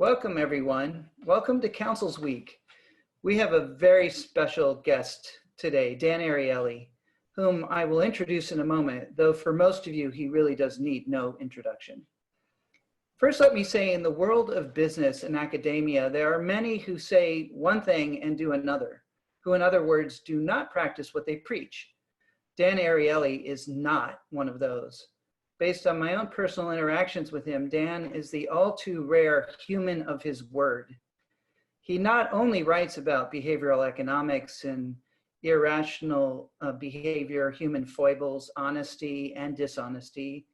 Welcome, everyone. Welcome to Council's Week. We have a very special guest today, Dan Ariely, whom I will introduce in a moment, though for most of you, he really does need no introduction. First, let me say, in the world of business and academia, there are many who say one thing and do another, who, in other words, do not practice what they preach. Dan Ariely is not one of those. Based on my own personal interactions with him, Dan is the all too rare human of his word. He not only writes about behavioral economics and irrational behavior, human foibles, honesty and dishonesty,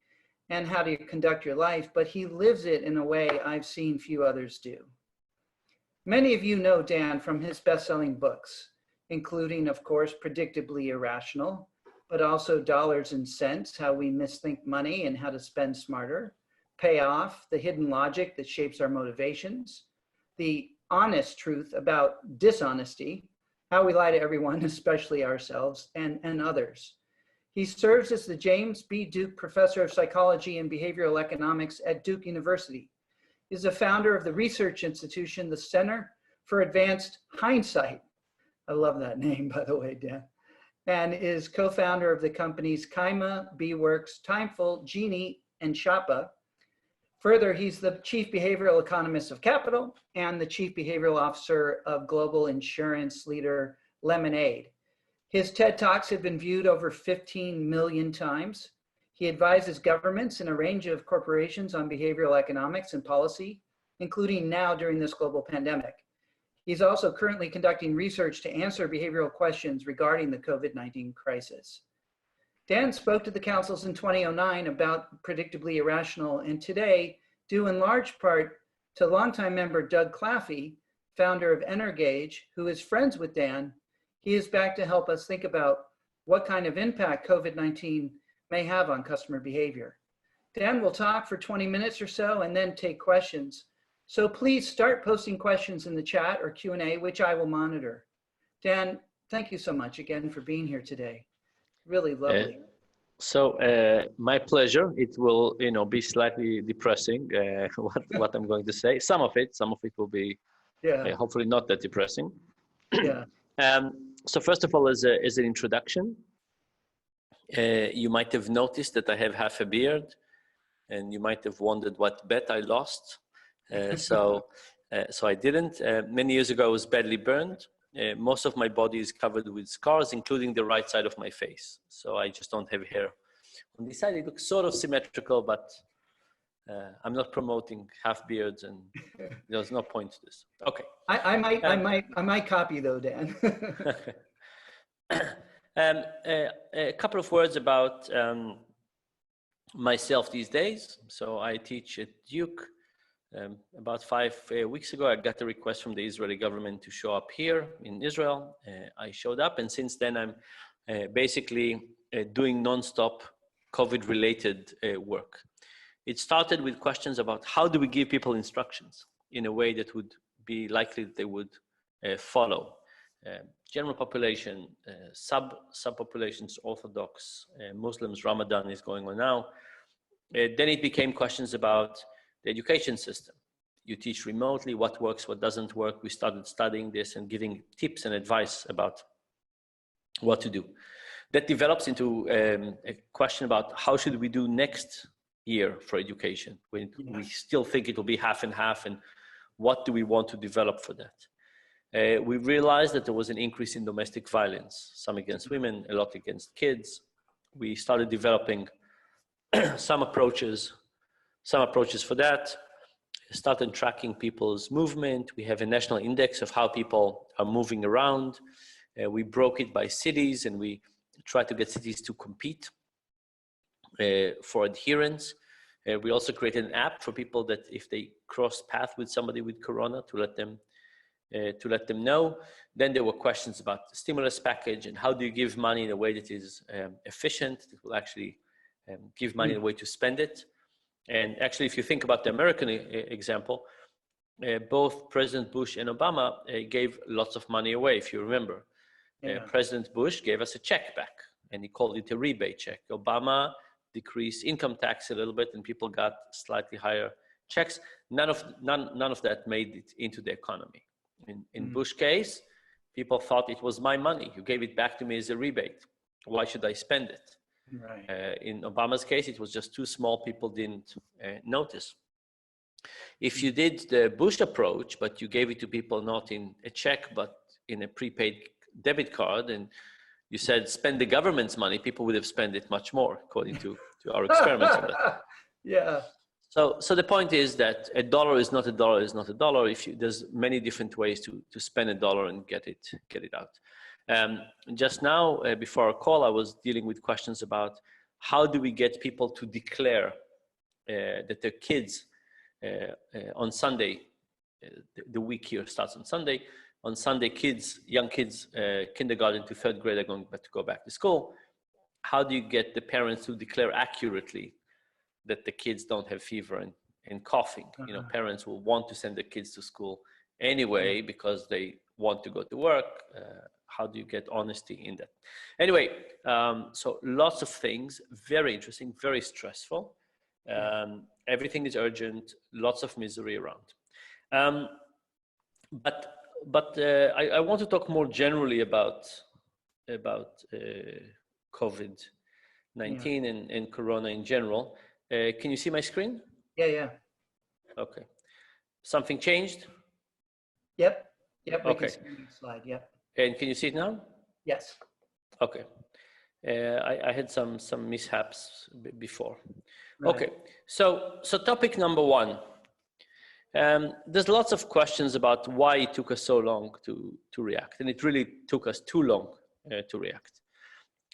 and how to conduct your life, but he lives it in a way I've seen few others do. Many of you know Dan from his best-selling books, including, of course, Predictably Irrational, but also Dollars and Cents, How We Misthink Money and How to Spend Smarter, Payoff, The Hidden Logic That Shapes Our Motivations, The Honest Truth About Dishonesty, How We Lie to Everyone, especially ourselves, and others. He serves as the James B. Duke Professor of Psychology and Behavioral Economics at Duke University. He is a founder of the research institution, the Center for Advanced Hindsight. I love that name, by the way, Dan. And is co-founder of the companies Kayma, BEworks, Timeful, Genie, and Shapa. Further, he's the chief behavioral economist of Qapital and the chief behavioral officer of global insurance leader Lemonade. His TED Talks have been viewed over 15 million times. He advises governments and a range of corporations on behavioral economics and policy, including now during this global pandemic. He's also currently conducting research to answer behavioral questions regarding the COVID-19 crisis. Dan spoke to the councils in 2009 about Predictably Irrational, and today, due in large part to longtime member Doug Claffey, founder of Energage, who is friends with Dan, he is back to help us think about what kind of impact COVID-19 may have on customer behavior. Dan will talk for 20 minutes or so and then take questions. So please start posting questions in the chat or Q&A, which I will monitor. Dan, thank you so much again for being here today. Really lovely. My pleasure. It will, be slightly depressing, what I'm going to say. Some of it will be hopefully not that depressing. Yeah. So first of all, as an introduction, you might have noticed that I have half a beard, and you might have wondered what bet I lost. So I didn't. Many years ago, I was badly burned. Most of my body is covered with scars, including the right side of my face. So I just don't have hair. On this side, it looks sort of symmetrical, but I'm not promoting half beards, and there's no point to this. Okay. I might copy though, Dan. A couple of words about myself these days. So I teach at Duke. About 5 weeks ago, I got a request from the Israeli government to show up here in Israel. I showed up, and since then I'm basically doing non-stop COVID-related work. It started with questions about how do we give people instructions in a way that would be likely that they would follow. General population, subpopulations, Orthodox, Muslims, Ramadan is going on now. Then it became questions about the education system. You teach remotely, what works, what doesn't work. We started studying this and giving tips and advice about what to do. That develops into a question about how should we do next year for education. We still think it will be half and half, and what do we want to develop for that? We realized that there was an increase in domestic violence, some against women, a lot against kids. We started developing some approaches for that, started tracking people's movement. We have a national index of how people are moving around. We broke it by cities, and we tried to get cities to compete for adherence. We also created an app for people that if they cross path with somebody with corona, to let them know. Then there were questions about the stimulus package and how do you give money in a way that is efficient, that will actually give money in a way to spend it. And actually, if you think about the American example, both President Bush and Obama gave lots of money away, if you remember. President Bush gave us a check back, and he called it a rebate check. Obama decreased income tax a little bit, and people got slightly higher checks. None of that made it into the economy. In Bush case, people thought it was my money. You gave it back to me as a rebate. Why should I spend it? Right. In Obama's case, it was just too small. People didn't notice. If you did the Bush approach, but you gave it to people not in a check, but in a prepaid debit card, and you said spend the government's money, people would have spent it much more, according to our experiments on that. Yeah. So the point is that a dollar is not a dollar is not a dollar. There's many different ways to spend a dollar and get it out. Just now, before our call, I was dealing with questions about how do we get people to declare that their kids on Sunday, the week here starts on Sunday. On Sunday, young kids, kindergarten to third grade are going to go back to school. How do you get the parents to declare accurately that the kids don't have fever and coughing? You know, parents will want to send their kids to school anyway because they want to go to work. How do you get honesty in that? Anyway, so lots of things, very interesting, very stressful. Everything is urgent, lots of misery around. But I want to talk more generally about COVID-19 and Corona in general. Can you see my screen? Yeah. Okay. Something changed? Yep. We Okay. can see the slide. Yep. And can you see it now? Yes. Okay. I had some mishaps before. Right. Okay. So topic number one. There's lots of questions about why it took us so long to react, and it really took us too long to react.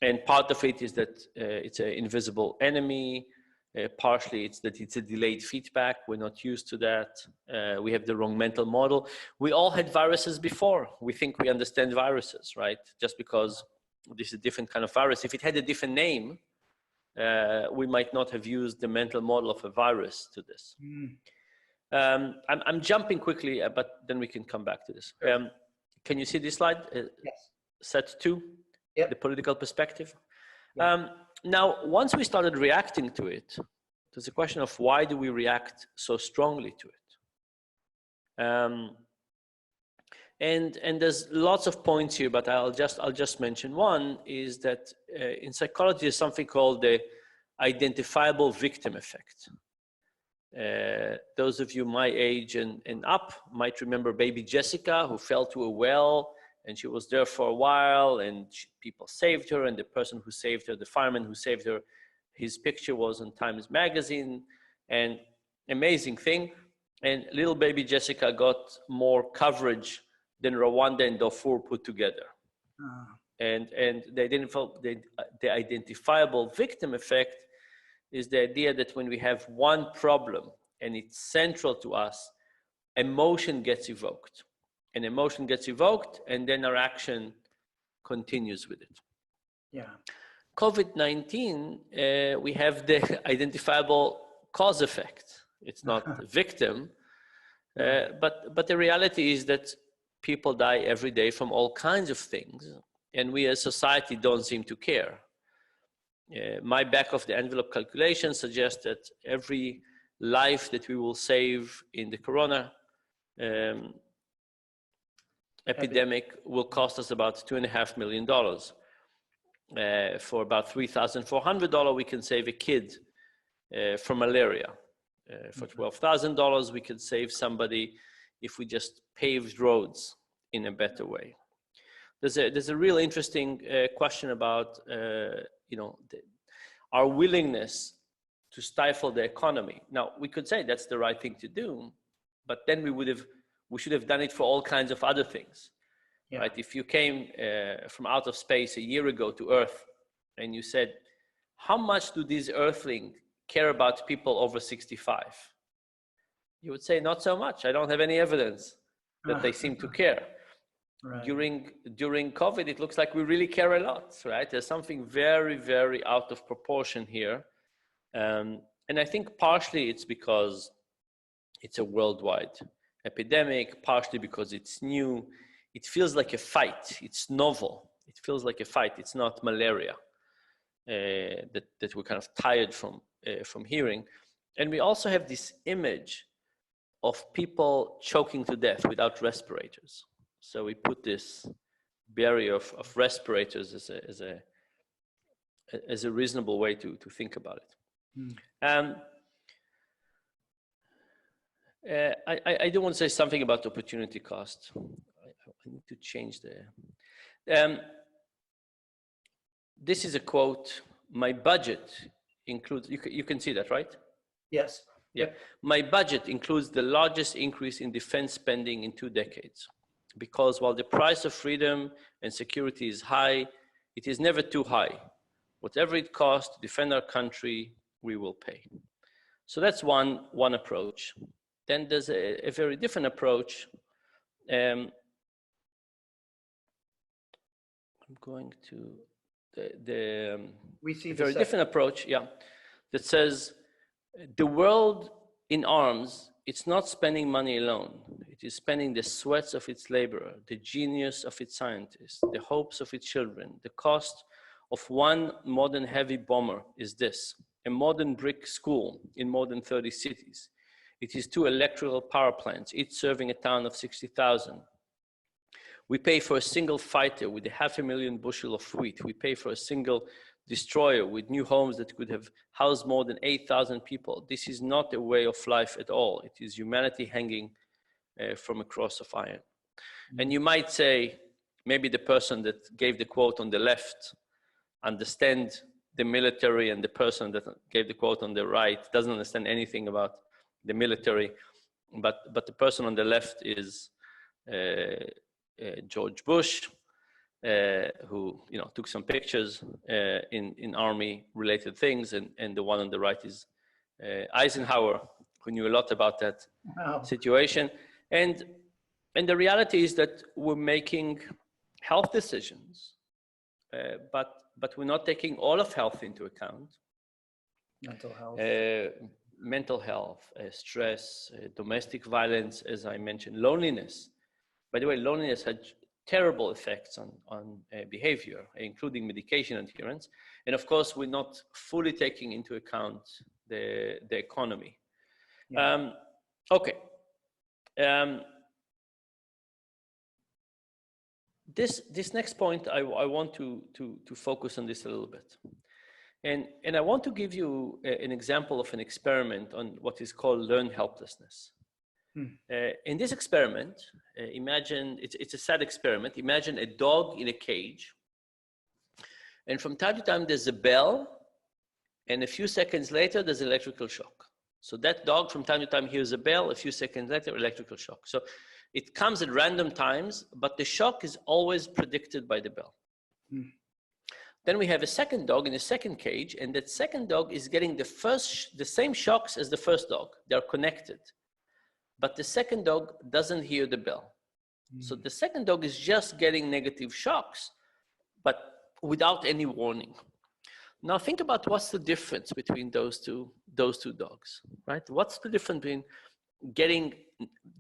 And part of it is that it's an invisible enemy. Partially it's that it's a delayed feedback. We're not used to that. We have the wrong mental model. We all had viruses before. We think we understand viruses, right? Just because this is a different kind of virus. If it had a different name, we might not have used the mental model of a virus to this. I'm jumping quickly, but then we can come back to this. Can you see this slide? Yes. Set 2, Yep. the political perspective. Yep. Now, once we started reacting to it, there's a question of why do we react so strongly to it? And there's lots of points here, but I'll just mention one, is that in psychology there's something called the identifiable victim effect. Those of you my age and up might remember baby Jessica, who fell to a well, and she was there for a while, and people saved her, and the person who saved her, the fireman who saved her, his picture was on Times Magazine, and amazing thing. And little baby Jessica got more coverage than Rwanda and Darfur put together. And the identifiable victim effect is the idea that when we have one problem and it's central to us, emotion gets evoked. And emotion gets evoked, and then our action continues with it. Yeah. COVID-19, we have the identifiable cause effect. It's not the victim, but the reality is that people die every day from all kinds of things, and we as society don't seem to care. My back of the envelope calculation suggests that every life that we will save in the corona epidemic will cost us about $2.5 million. For about $3,400, we can save a kid from malaria. For $12,000, we could save somebody if we just paved roads in a better way. There's a real interesting question about our willingness to stifle the economy. Now, we could say that's the right thing to do, but then we should have done it for all kinds of other things, right? If you came from out of space a year ago to Earth and you said, how much do these Earthlings care about people over 65? You would say, not so much. I don't have any evidence that they seem to care. Right. During COVID, it looks like we really care a lot, right? There's something very, very out of proportion here. And I think partially it's because it's a worldwide epidemic, partially because it's new. It feels like a fight. It's novel. It feels like a fight. It's not malaria that we're kind of tired from hearing. And we also have this image of people choking to death without respirators. So we put this barrier of respirators as a reasonable way to think about it. I do want to say something about opportunity cost. I need to change the. This is a quote. My budget includes. You can see that, right? Yes. Yeah. My budget includes the largest increase in defense spending in 2 decades, because while the price of freedom and security is high, it is never too high. Whatever it costs to defend our country, we will pay. So that's one approach. Then there's a very different approach. I'm going to we see a very different approach, yeah, that says the world in arms, it's not spending money alone. It is spending the sweats of its laborer, the genius of its scientists, the hopes of its children. The cost of one modern heavy bomber is this: a modern brick school in more than 30 cities. It is 2 electrical power plants, each serving a town of 60,000. We pay for a single fighter with 500,000 bushel of wheat. We pay for a single destroyer with new homes that could have housed more than 8,000 people. This is not a way of life at all. It is humanity hanging from a cross of iron. And you might say, maybe the person that gave the quote on the left understands the military, and the person that gave the quote on the right doesn't understand anything about the military. But the person on the left is George Bush, who took some pictures in army-related things, and the one on the right is Eisenhower, who knew a lot about that situation. And the reality is that we're making health decisions, but we're not taking all of health into account. Mental health, stress, domestic violence, as I mentioned, loneliness. By the way, loneliness had terrible effects on behavior, including medication adherence. And of course, we're not fully taking into account the economy. Yeah. Okay. This next point, I want to focus on this a little bit. And I want to give you an example of an experiment on what is called learned helplessness. In this experiment, imagine, it's a sad experiment. Imagine a dog in a cage. And from time to time, there's a bell. And a few seconds later, there's electrical shock. So that dog from time to time hears a bell. A few seconds later, electrical shock. So it comes at random times, but the shock is always predicted by the bell. Then we have a second dog in a second cage, and that second dog is getting the same shocks as the first dog. They're connected. But the second dog doesn't hear the bell. So the second dog is just getting negative shocks, but without any warning. Now think about what's the difference between those two dogs, right? What's the difference between getting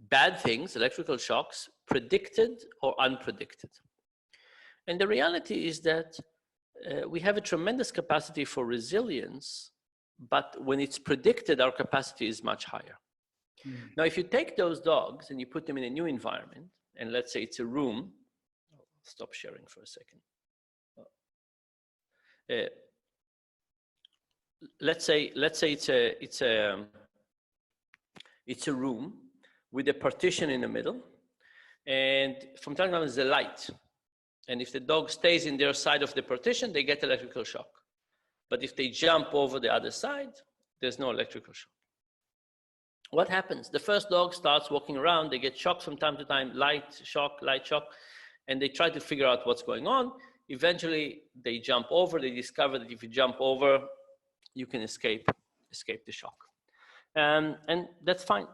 bad things, electrical shocks, predicted or unpredicted? And the reality is that we have a tremendous capacity for resilience, but when it's predicted, our capacity is much higher. Now, if you take those dogs and you put them in a new environment, and let's say it's a room, I'll stop sharing for a second. Let's say it's a room with a partition in the middle, and from time to time there's a light. And if the dog stays in their side of the partition, they get electrical shock. But if they jump over the other side, there's no electrical shock. What happens? The first dog starts walking around, they get shocked from time to time, light shock, and they try to figure out what's going on. Eventually, they jump over, they discover that if you jump over, you can escape the shock. And that's fine.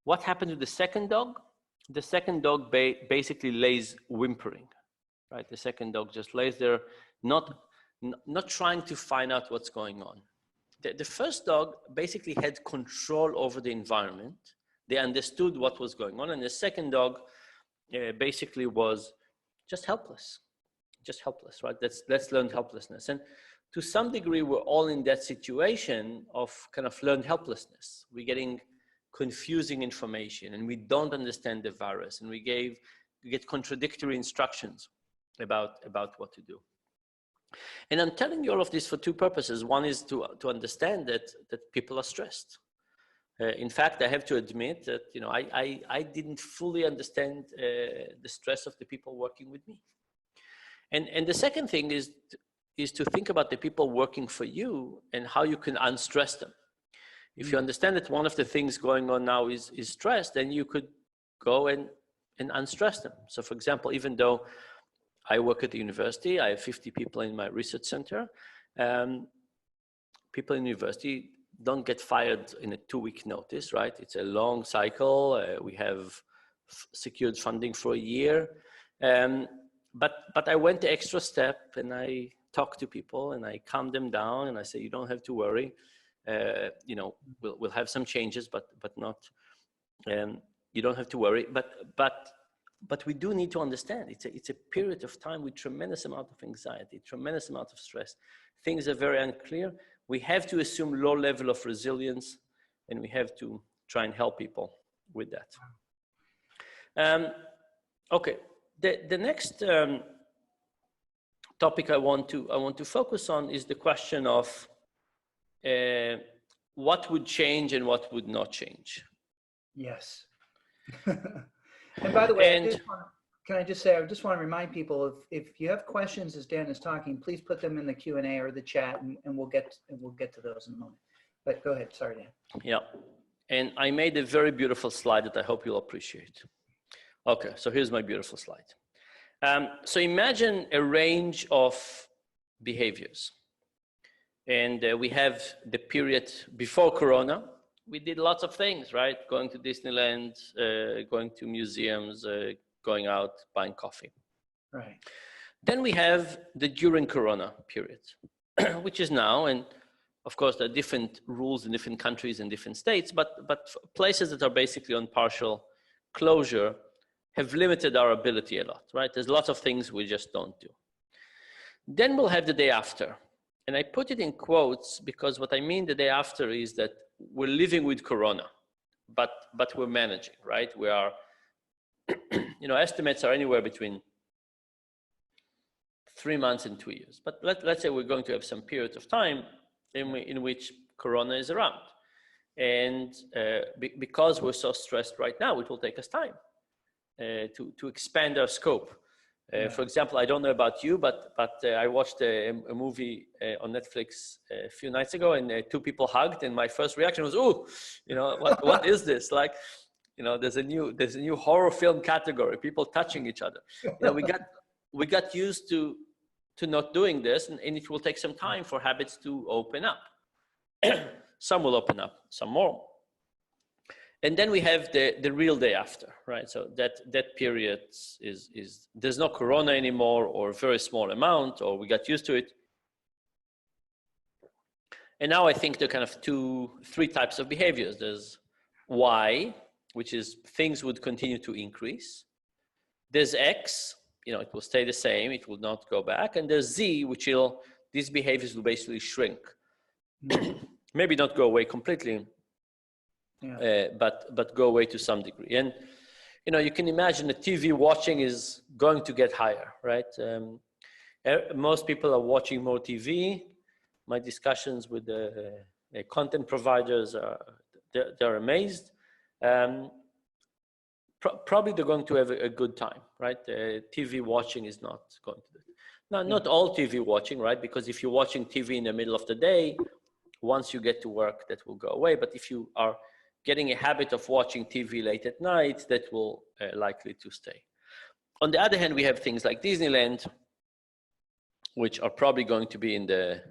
What happened to the second dog? The second dog basically lays whimpering, right? The second dog just lays there, not trying to find out what's going on. The first dog basically had control over the environment. They understood what was going on. And the second dog basically was just helpless, right? Let's learn helplessness. And to some degree, we're all in that situation of kind of learned helplessness. We're getting confusing information and we don't understand the virus, and we get contradictory instructions about what to do. And I'm telling you all of this for two purposes. One is to understand that people are stressed. In fact, I have to admit that I didn't fully understand the stress of the people working with me. And the second thing is to think about the people working for you and how you can unstress them. If you understand that one of the things going on now is stress, then you could go and unstress them. So for example, even though I work at the university, I have 50 people in my research center. People in university don't get fired in a 2-week notice, right? It's a long cycle. We have secured funding for a year. But I went the extra step and I talked to people and I calmed them down and I say, you don't have to worry. We'll have some changes, but not, you don't have to worry. But we do need to understand it's a period of time with tremendous amount of anxiety, tremendous amount of stress. Things are very unclear. We have to assume low level of resilience, and we have to try and help people with that. Okay, the next topic I want to focus on is the question of what would change and what would not change. Yes. And by the way, can I just say, I just want to remind people, if you have questions as Dan is talking, please put them in the Q&A or the chat, and we'll get to those in a moment. But go ahead, sorry, Dan. Yeah, and I made a very beautiful slide that I hope you'll appreciate. Okay, so here's my beautiful slide. So imagine a range of behaviors. And we have the period before Corona. We did lots of things, right? Going to Disneyland, going to museums, going out, buying coffee. Right. Then we have the during Corona period, which is now, and of course there are different rules in different countries and different states, but places that are basically on partial closure have limited our ability a lot, right? There's lots of things we just don't do. Then we'll have the day after. And I put it in quotes because what I mean the day after is that we're living with Corona, but we're managing, right? We are, estimates are anywhere between 3 months and 2 years. But let's say we're going to have some period of time in which Corona is around. And because we're so stressed right now, it will take us time to expand our scope. For example, I don't know about you, but I watched a movie on Netflix a few nights ago, and 2 people hugged, and my first reaction was, "Ooh, what is this?" Like, there's a new horror film category: people touching each other. We got used to not doing this, and it will take some time for habits to open up. Some will open up, some more. And then we have the real day after, right? So that period is there's no Corona anymore, or a very small amount, or we got used to it. And now I think there are kind of 3 types of behaviors. There's Y, which is things would continue to increase. There's X, it will stay the same, it will not go back. And there's Z, which these behaviors will basically shrink. Maybe not go away completely, but go away to some degree. And you can imagine the TV watching is going to get higher, right? Most people are watching more TV. My discussions with the content providers they're amazed. Probably they're going to have a good time, right? TV watching is not going to do it. Now, not all TV watching, right? Because if you're watching TV in the middle of the day, once you get to work, that will go away. But if you are getting a habit of watching TV late at night, that will likely to stay. On the other hand, we have things like Disneyland, which are probably going to be in the,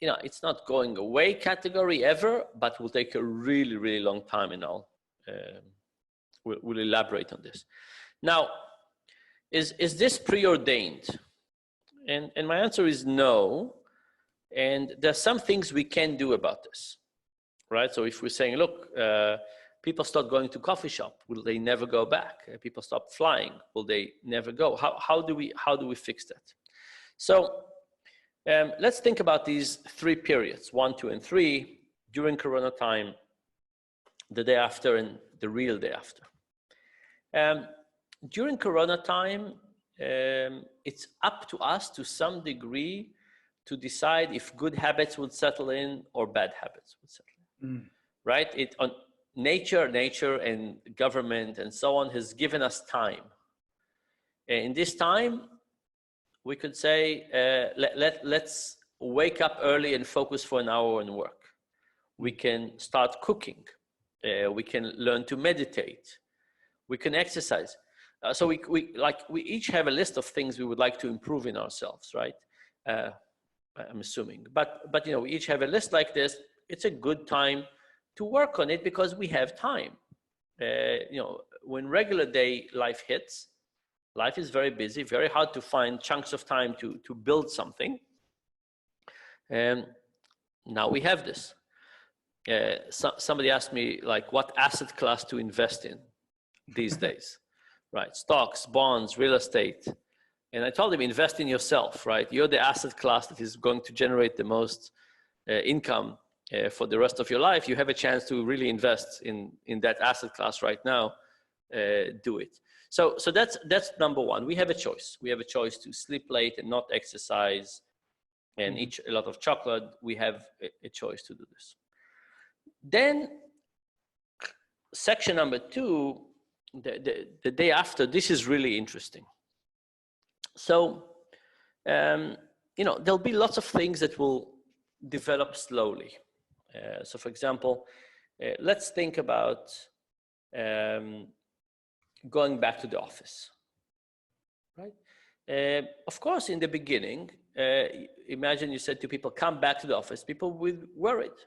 it's not going away category ever, but will take a really, really long time, and we'll elaborate on this. Now, is this preordained? And my answer is no. And there's some things we can do about this, right? So if we're saying, look, people start going to coffee shop, will they never go back? People stop flying, will they never go? How do we fix that? So Let's think about these 3 periods, 1, 2, and 3, during Corona time, the day after, and the real day after. During Corona time, it's up to us to some degree to decide if good habits would settle in or bad habits would settle in, right? Nature and government and so on has given us time. In this time, we could say, let's wake up early and focus for an hour on work. We can start cooking. We can learn to meditate. We can exercise. So we each have a list of things we would like to improve in ourselves, right? I'm assuming, but you know, we each have a list like this. It's a good time to work on it because we have time. You know, when regular day life hits, life is very busy, very hard to find chunks of time to build something. And now we have this. Somebody asked me, like, what asset class to invest in these days, right? Stocks, bonds, real estate. And I told him, invest in yourself, right? You're the asset class that is going to generate the most income for the rest of your life. You have a chance to really invest in that asset class right now. Do it. So that's number one. We have a choice. We have a choice to sleep late and not exercise and eat a lot of chocolate. We have a choice to do this. Then section number 2, the day after, this is really interesting. So, you know, there'll be lots of things that will develop slowly. So for example, let's think about going back to the office, right? Of course, in the beginning, imagine you said to people, come back to the office, people will be worried,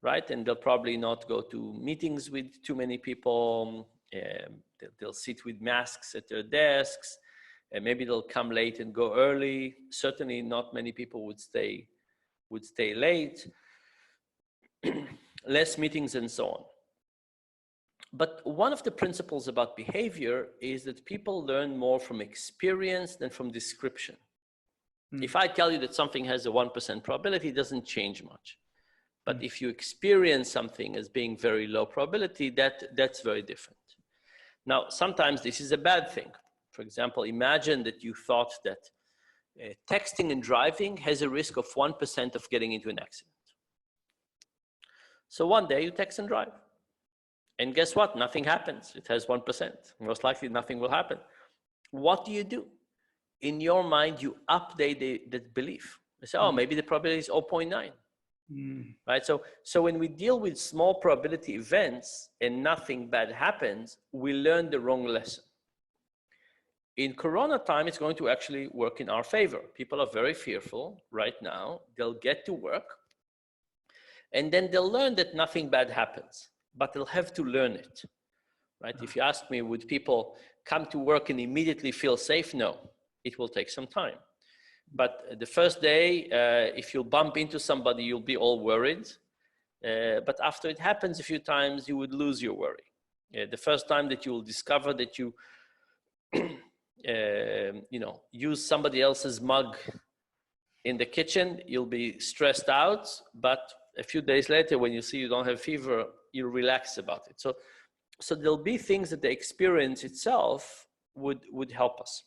right? And they'll probably not go to meetings with too many people. They'll sit with masks at their desks. And maybe they'll come late and go early. Certainly not many people would stay late. Less meetings and so on. But one of the principles about behavior is that people learn more from experience than from description. If I tell you that something has a 1% probability, it doesn't change much. But if you experience something as being very low probability, that's very different. Now, sometimes this is a bad thing. For example, imagine that you thought that texting and driving has a risk of 1% of getting into an accident. So one day you text and drive. And guess what? Nothing happens. It has 1%. Most likely nothing will happen. What do? In your mind, you update that belief. You say, oh, maybe the probability is 0.9. Right? So when we deal with small probability events and nothing bad happens, we learn the wrong lesson. In Corona time, it's going to actually work in our favor. People are very fearful right now. They'll get to work and then they'll learn that nothing bad happens, but they'll have to learn it, right? If you ask me, would people come to work and immediately feel safe? No, it will take some time. But the first day, if you bump into somebody, you'll be all worried. But after it happens a few times, you would lose your worry. The first time that you will discover that you, you know, use somebody else's mug in the kitchen, you'll be stressed out. But a few days later, when you see you don't have fever, you relax about it. So there'll be things that the experience itself would help us.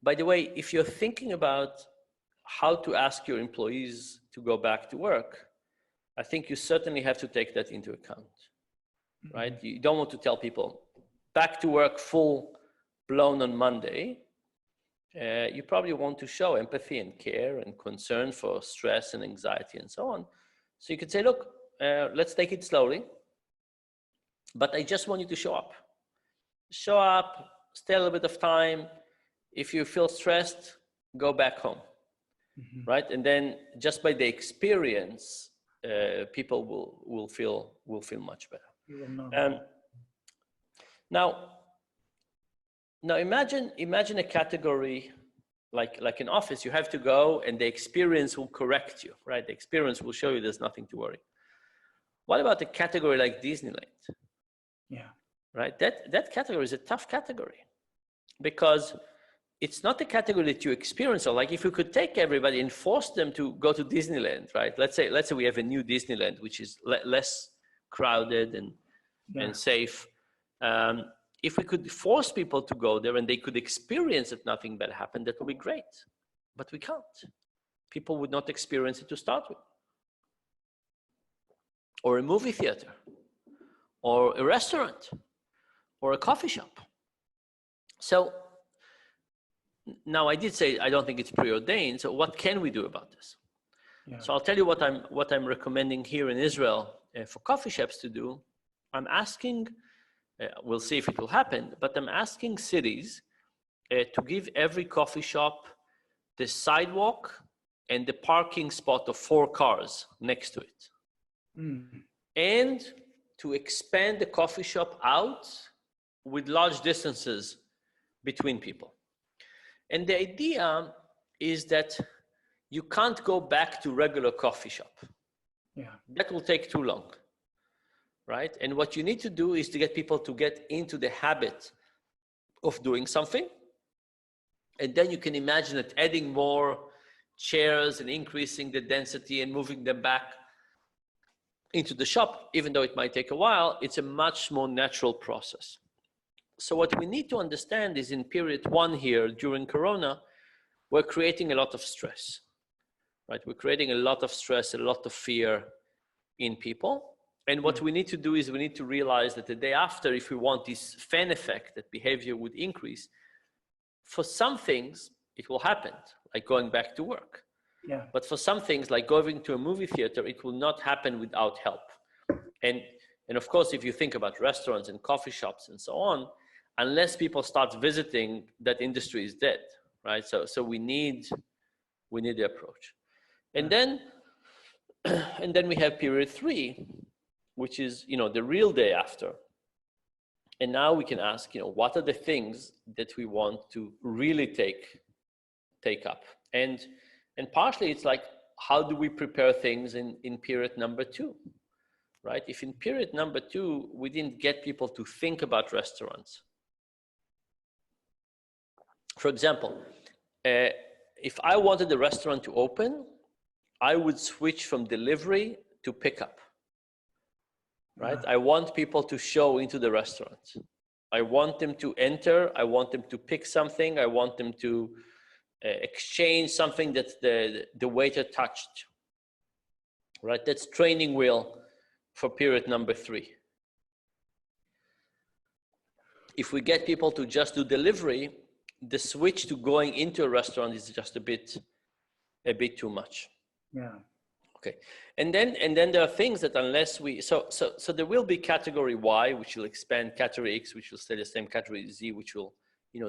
By the way, if you're thinking about how to ask your employees to go back to work, I think you certainly have to take that into account, right? You don't want to tell people back to work full blown on Monday. You probably want to show empathy and care and concern for stress and anxiety and so on. So you could say, look, let's take it slowly, but I just want you to show up. Show up, stay a little bit of time. If you feel stressed, go back home, right? And then just by the experience, people will feel much better. You will know. Now imagine a category like an office. You have to go, and the experience will correct you, right? The experience will show you there's nothing to worry. What about a category like Disneyland? Yeah. Right. That category is a tough category because it's not a category that you experience. So like if we could take everybody and force them to go to Disneyland, right? Let's say we have a new Disneyland, which is less crowded and safe. If we could force people to go there and they could experience that nothing bad happened, that would be great. But we can't. People would not experience it to start with. Or a movie theater, or a restaurant, or a coffee shop. So now I did say I don't think it's preordained. So what can we do about this? Yeah. So I'll tell you what I'm recommending here in Israel for coffee shops to do. I'm asking. We'll see if it will happen, but I'm asking cities to give every coffee shop the sidewalk and the parking spot of 4 cars next to it. And to expand the coffee shop out with large distances between people. And the idea is that you can't go back to regular coffee shop. Yeah. That will take too long. Right? And what you need to do is to get people to get into the habit of doing something. And then you can imagine that adding more chairs and increasing the density and moving them back into the shop, even though it might take a while, it's a much more natural process. So what we need to understand is in period 1 here during Corona, we're creating a lot of stress, right? We're creating a lot of stress, a lot of fear in people. And what we need to do is we need to realize that the day after, if we want this fan effect, that behavior would increase, for some things, it will happen, like going back to work. Yeah. But for some things, like going to a movie theater, it will not happen without help. And of course, if you think about restaurants and coffee shops and so on, unless people start visiting, that industry is dead, right? So we need the approach. And then we have period 3, which is, the real day after. And now we can ask, what are the things that we want to really take up? And partially it's like, how do we prepare things in period number 2, right? If in period number 2, we didn't get people to think about restaurants. For example, if I wanted the restaurant to open, I would switch from delivery to pickup. Right? I want people to show into the restaurant. I want them to enter. I want them to pick something. I want them to exchange something that the waiter touched. Right? That's training wheel for period number 3. If we get people to just do delivery, the switch to going into a restaurant is just a bit too much. Yeah. Okay, and then there are things that unless we so there will be category Y, which will expand, category X, which will stay the same, category Z, which will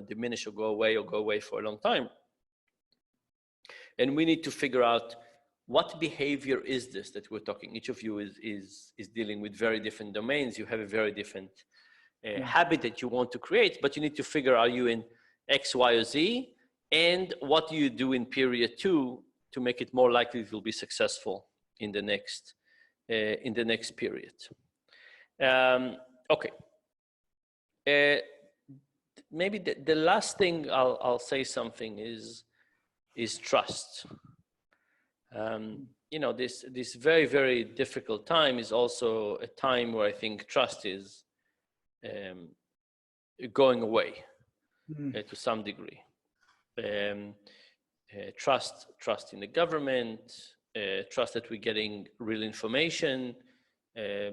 diminish or go away for a long time. And we need to figure out what behavior is this that we're talking. Each of you is dealing with very different domains. You have a very different habit that you want to create, but you need to figure, are you in X, Y, or Z, and what do you do in period 2 to make it more likely it will be successful in the next period. Okay. Maybe the last thing I'll say something is trust. This very, very difficult time is also a time where I think trust is going away to some degree. Trust in the government, trust that we're getting real information. I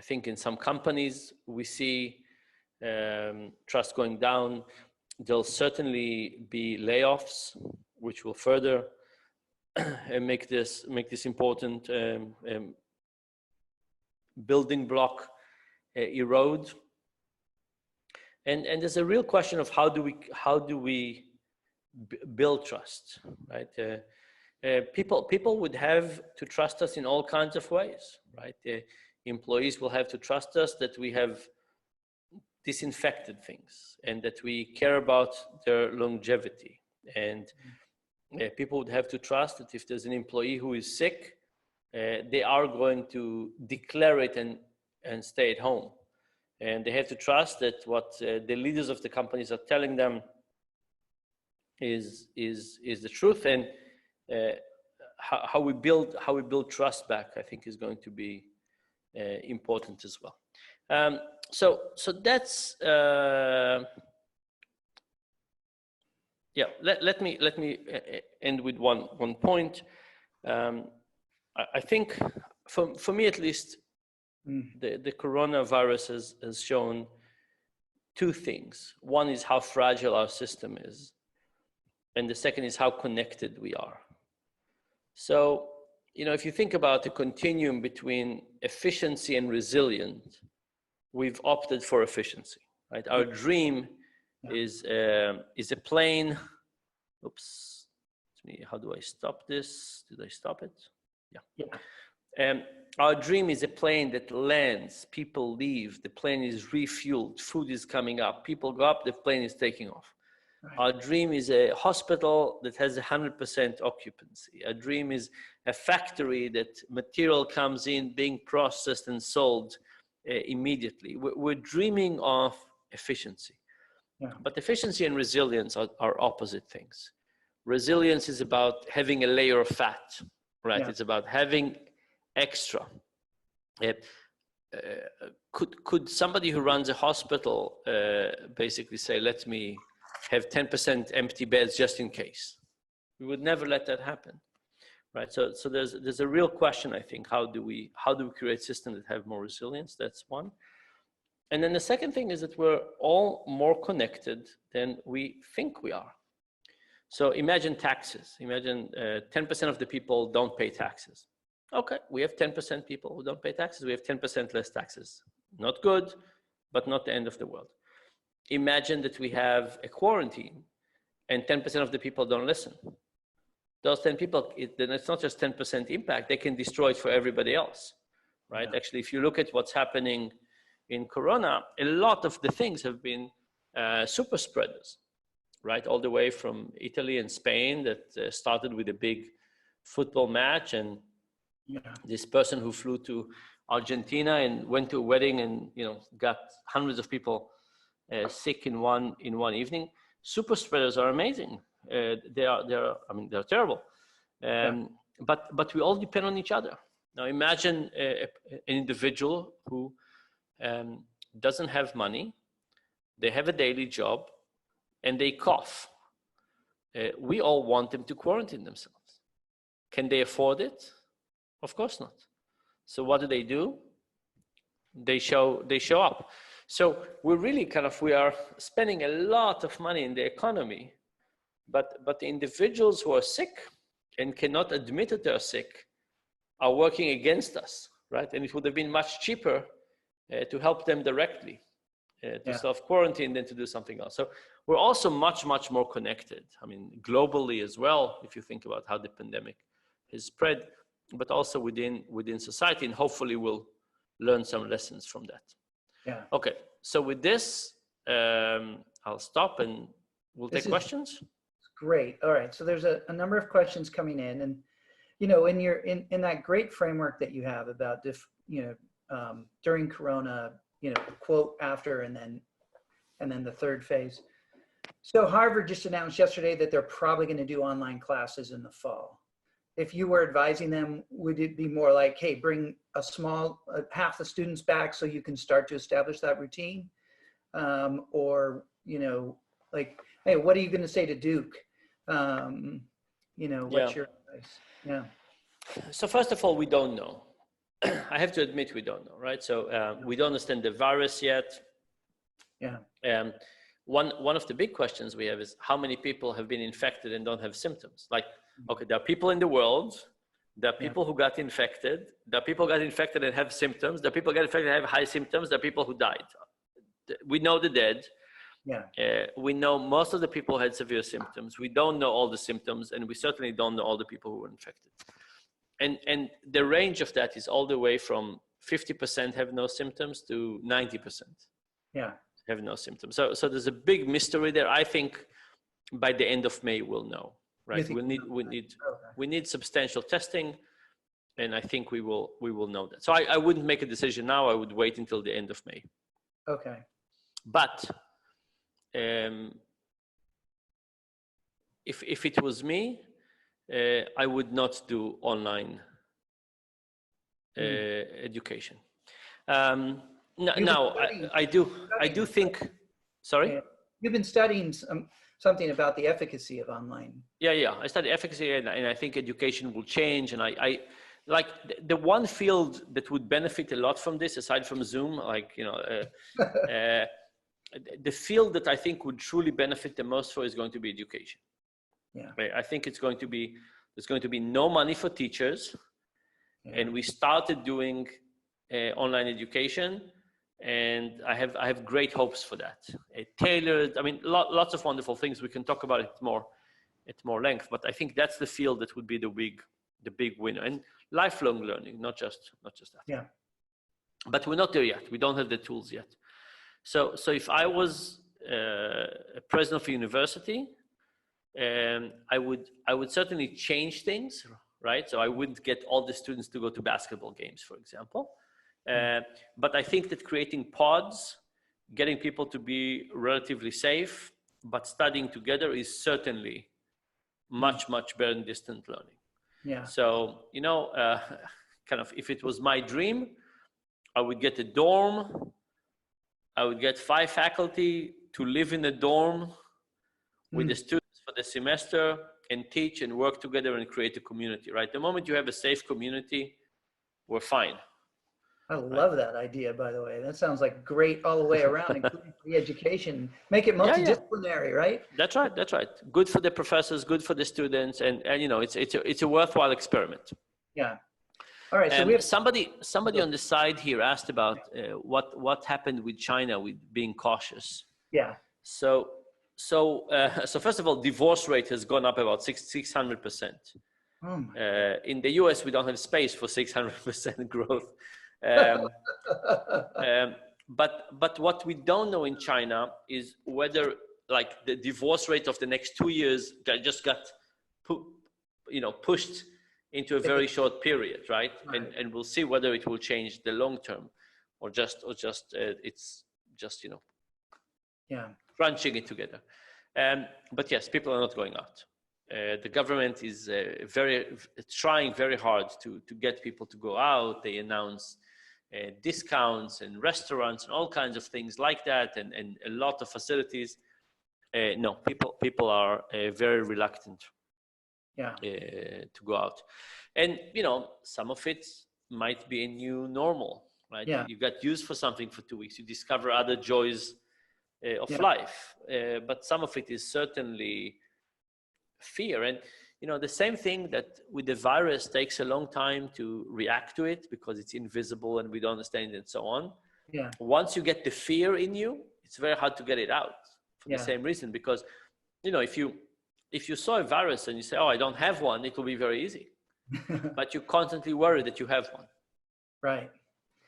think in some companies we see trust going down. There'll certainly be layoffs, which will further make this important building block erode. And there's a real question of how do we build trust, right? People would have to trust us in all kinds of ways, right? Employees will have to trust us that we have disinfected things and that we care about their longevity. And people would have to trust that if there's an employee who is sick, they are going to declare it and stay at home. and they have to trust that what the leaders of the companies are telling them is the truth. And how we build trust back, I think, is going to be important as well. So that's yeah. Let me end with one point. I think for me at least, the coronavirus has shown two things. One is how fragile our system is, and the second is how connected we are. So, if you think about the continuum between efficiency and resilience, we've opted for efficiency, right? Our dream is a plane. Oops, how do I stop this? Did I stop it? Yeah. Our dream is a plane that lands, people leave, the plane is refueled, food is coming up, people go up, the plane is taking off. Right. Our dream is a hospital that has 100% occupancy. Our dream is a factory that material comes in, being processed and sold immediately. We're dreaming of efficiency. Yeah. But efficiency and resilience are opposite things. Resilience is about having a layer of fat, right? Yeah. It's about having extra. Could somebody who runs a hospital basically say, let me have 10% empty beds just in case? We would never let that happen, right? So there's a real question, I think. How do we create systems that have more resilience? That's one. And then the second thing is that we're all more connected than we think we are. So imagine taxes. Imagine 10% of the people don't pay taxes. Okay, we have 10% people who don't pay taxes. We have 10% less taxes. Not good, but not the end of the world. Imagine that we have a quarantine and 10% of the people don't listen. Those 10 people, then it's not just 10% impact, they can destroy it for everybody else, right? Yeah. Actually, if you look at what's happening in Corona, a lot of the things have been super spreaders, right? All the way from Italy and Spain that started with a big football match, and this person who flew to Argentina and went to a wedding and got hundreds of people sick in one evening. Super spreaders are amazing. They're terrible. But we all depend on each other. Now imagine an individual who doesn't have money, they have a daily job, and they cough. We all want them to quarantine themselves. Can they afford it? Of course not. So what do? They show up. So we're really we are spending a lot of money in the economy, but the individuals who are sick and cannot admit that they're sick are working against us, right? And it would have been much cheaper to help them directly, to self-quarantine than to do something else. So we're also much, much more connected. I mean, globally as well, if you think about how the pandemic has spread, but also within society, and hopefully we'll learn some lessons from that. Yeah. Okay, so with this, I'll stop and we'll take questions. Great. All right. So there's a number of questions coming in, and in that great framework that you have about during Corona, quote after and then the third phase. So Harvard just announced yesterday that they're probably going to do online classes in the fall. If you were advising them, would it be more like, hey, bring a small half the students back so you can start to establish that routine? Or, like, hey, what are you going to say to Duke? What's your advice? Yeah. So first of all, we don't know. I have to admit we don't know, right? So we don't understand the virus yet. Yeah. One of the big questions we have is how many people have been infected and don't have symptoms? Like, okay, there are people in the world, there are people who got infected, there are people who got infected and have symptoms, there are people who got infected and have high symptoms, there are people who died. We know the dead. Yeah. We know most of the people had severe symptoms. We don't know all the symptoms, and we certainly don't know all the people who were infected. And the range of that is all the way from 50% have no symptoms to 90%. Yeah. Have no symptoms. So there's a big mystery there. I think by the end of May we'll know, right? We need substantial testing, and I think we will know that. So I wouldn't make a decision now. I would wait until the end of May. Okay. But if it was me, I would not do online education. Now I do think. Sorry. Yeah. You've been studying something about the efficacy of online. Yeah. I study efficacy, and I think education will change. And I like the one field that would benefit a lot from this, aside from Zoom, like the field that I think would truly benefit the most for is going to be education. Yeah. I think there's going to be no money for teachers, and we started doing online education, and I have great hopes for that. Tailored, I mean, lots of wonderful things. We can talk about it more at more length, but I think that's the field that would be the big winner, and lifelong learning, not just that. Yeah. But we're not there yet. We don't have the tools yet. So if I was a president of a university, I would certainly change things, right? So I wouldn't get all the students to go to basketball games, for example. But I think that creating pods, getting people to be relatively safe, but studying together is certainly much better than distant learning. Yeah. So, kind of, if it was my dream, I would get a dorm. I would get 5 faculty to live in a dorm with the students for the semester and teach and work together and create a community, right? The moment you have a safe community, we're fine. I love that idea, by the way. That sounds like great all the way around, including the education. Make it multidisciplinary, right? That's right. Good for the professors, good for the students, and it's a worthwhile experiment. Yeah. All right. So we have somebody on the side here asked about what happened with China with being cautious. Yeah. So first of all, divorce rate has gone up about 600%. In the US, we don't have space for 600% growth. But what we don't know in China is whether like the divorce rate of the next 2 years just got pushed into a very short period, right? And we'll see whether it will change the long term, or just it's just crunching it together. But yes, people are not going out. The government is trying very hard to get people to go out. They announce discounts and restaurants and all kinds of things like that, and a lot of facilities. No, people are very reluctant to go out. And some of it might be a new normal, right? Yeah. You got used for something for 2 weeks, you discover other joys of life, but some of it is certainly fear. And the same thing that with the virus takes a long time to react to it because it's invisible and we don't understand it and so on. Yeah. Once you get the fear in you, it's very hard to get it out for the same reason, because if you saw a virus and you say, oh, I don't have one, it will be very easy. But you constantly worry that you have one. Right.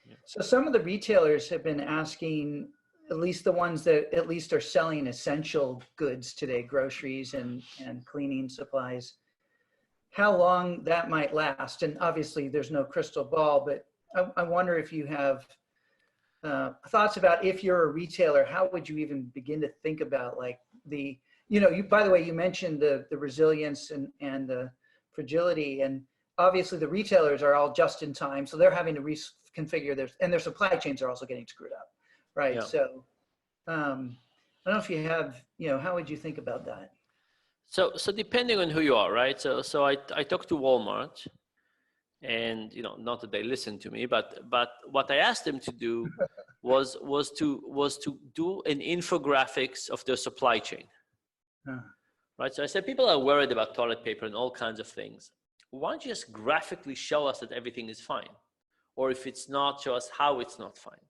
Yeah. So some of the retailers have been asking, at least the ones that at least are selling essential goods today, groceries and cleaning supplies, how long that might last. And obviously there's no crystal ball, but I wonder if you have thoughts about, if you're a retailer, how would you even begin to think about like by the way, you mentioned the resilience and the fragility, and obviously the retailers are all just in time. So they're having to reconfigure their supply chains are also getting screwed up. Right. Yeah. So I don't know if you have, how would you think about that? So depending on who you are, right? So I talked to Walmart, and not that they listened to me, but what I asked them to do was to do an infographics of their supply chain. Right. So I said, people are worried about toilet paper and all kinds of things. Why don't you just graphically show us that everything is fine? Or if it's not, show us how it's not fine.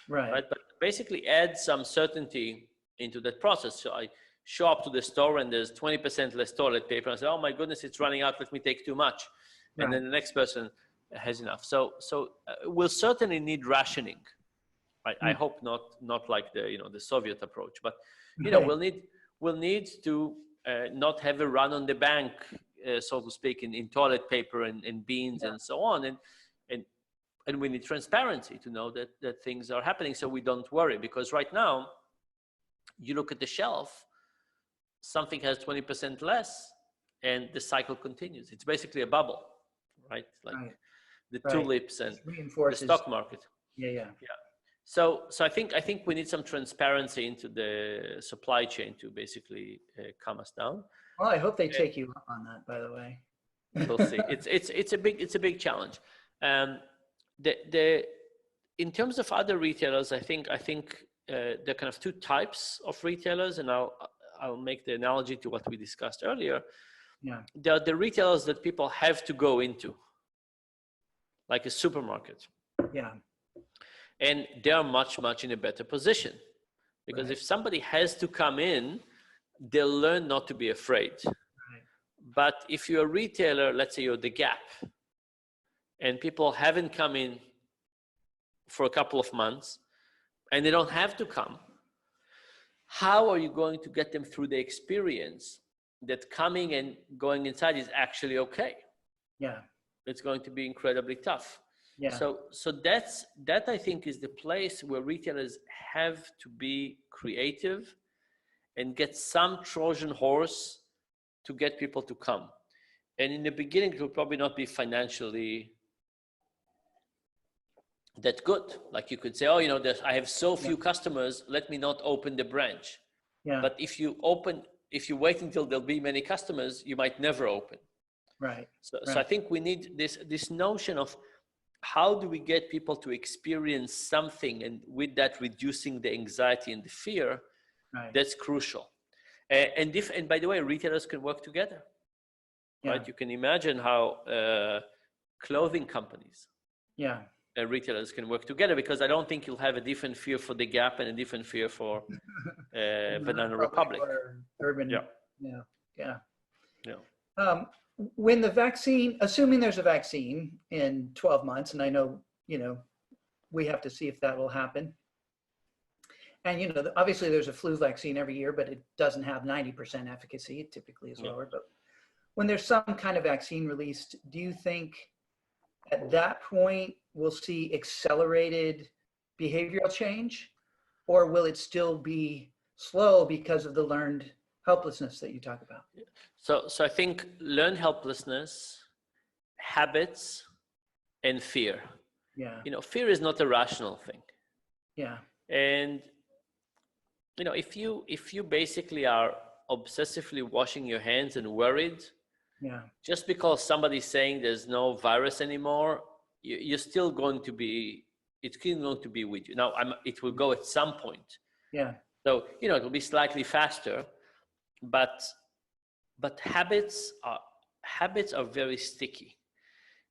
Right. But basically add some certainty into that process. So I show up to the store and there's 20% less toilet paper. And I say, oh my goodness, it's running out. Let me take too much. And then the next person has enough. So we'll certainly need rationing. Right? I hope not like the Soviet approach, but we'll need to not have a run on the bank, so to speak, in toilet paper and beans and so on. And we need transparency to know that things are happening, so we don't worry. Because right now, you look at the shelf, something has 20% less, and the cycle continues. It's basically a bubble, right? Like the tulips and the stock market. Yeah. So I think we need some transparency into the supply chain to basically calm us down. Well, I hope they take you up on that, by the way. We'll see. It's a big challenge. In terms of other retailers, I think there are kind of two types of retailers, and I'll make the analogy to what we discussed earlier. Yeah. There are the retailers that people have to go into, like a supermarket. Yeah. And they're much in a better position, because if somebody has to come in, they'll learn not to be afraid. Right. But if you're a retailer, let's say you're the Gap, and people haven't come in for a couple of months, and they don't have to come, how are you going to get them through the experience that coming and going inside is actually okay? Yeah. It's going to be incredibly tough. Yeah. So that I think is the place where retailers have to be creative and get some Trojan horse to get people to come. And in the beginning, it will probably not be financially that good. Like you could say, oh, I have so few customers, let me not open the branch. Yeah. But if you wait until there'll be many customers, you might never open. Right. So I think we need this notion of how do we get people to experience something, and with that reducing the anxiety and the fear. Right. That's crucial. And by the way, retailers can work together. Yeah. Right? You can imagine how clothing companies, retailers can work together, because I don't think you'll have a different fear for the Gap and a different fear for Banana Republic. Or Urban. Yeah. When the vaccine, assuming there's a vaccine in 12 months, and I know, we have to see if that will happen. And, obviously there's a flu vaccine every year, but it doesn't have 90% efficacy. It typically is lower. But when there's some kind of vaccine released, do you think at that point we'll see accelerated behavioral change, or will it still be slow because of the learned helplessness that you talk about? So I think learned helplessness, habits, and fear. Yeah. Fear is not a rational thing. Yeah. And if you basically are obsessively washing your hands and worried, just because somebody's saying there's no virus anymore, you're still going to be, it's still going to be with you. Now, it will go at some point. Yeah. So, it will be slightly faster, but habits are very sticky.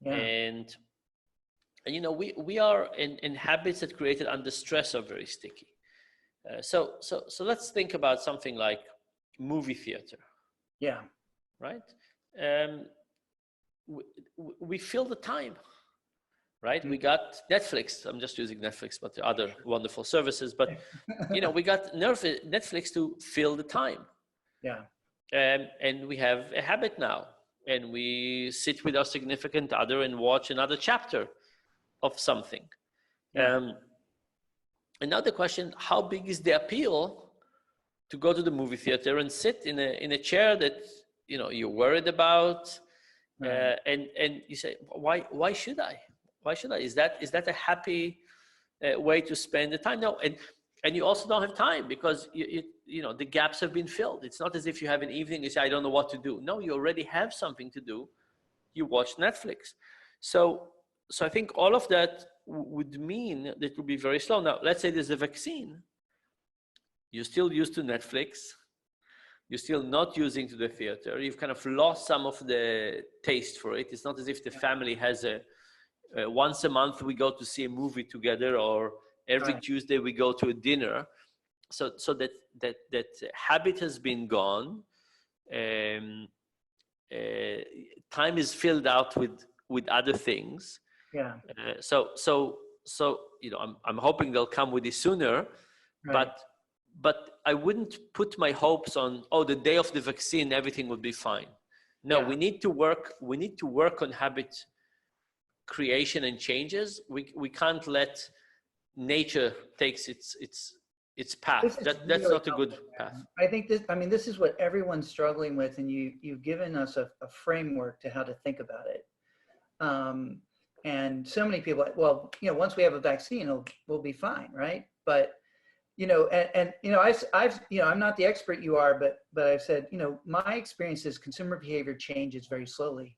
Yeah. And we are in habits that created under stress are very sticky. So let's think about something like movie theater. Yeah. Right. We fill the time. Right. We got Netflix. I'm just using Netflix, but the other wonderful services. But we got Netflix to fill the time. Yeah. And we have a habit now, and we sit with our significant other and watch another chapter of something. Yeah. Another question: how big is the appeal to go to the movie theater and sit in a chair that you're worried about, right. And you say, why should I? Why should I? Is that a happy way to spend the time? No, and you also don't have time, because the gaps have been filled. It's not as if you have an evening, you say, I don't know what to do. No, you already have something to do. You watch Netflix. So I think all of that would mean that it will be very slow. Now, let's say there's a vaccine. You're still used to Netflix. You're still not using to the theater. You've kind of lost some of the taste for it. It's not as if the family has once a month we go to see a movie together, or every Tuesday we go to a dinner. So that habit has been gone. Time is filled out with other things. Yeah. So I'm hoping they'll come with it sooner, right. But I wouldn't put my hopes on the day of the vaccine everything will be fine. No, we need to work on habit creation and changes, we can't let nature takes its path. That's really not a good path. I think this is what everyone's struggling with, and you've given us a framework to how to think about it. And so many people, well, once we have a vaccine, we'll be fine, right? But I'm not the expert you are, but I've said, my experience is consumer behavior changes very slowly,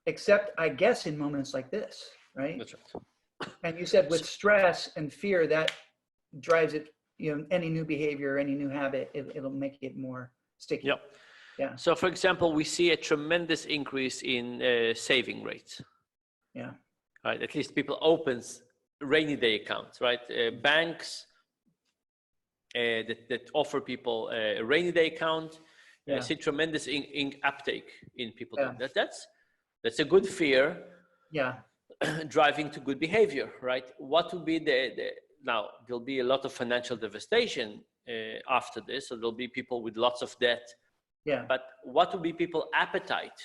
except I guess in moments like this, right? That's right. And you said with stress and fear, that drives it, any new behavior, any new habit, it'll make it more sticky. Yep. Yeah. So for example, we see a tremendous increase in saving rates. Yeah. Right. At least people opens rainy day accounts, right? Banks that offer people a rainy day account, see tremendous uptake in people doing that. That's a good fear. Yeah. Driving to good behavior, right? What will be now there'll be a lot of financial devastation after this, so there'll be people with lots of debt. Yeah. But what will be people's appetite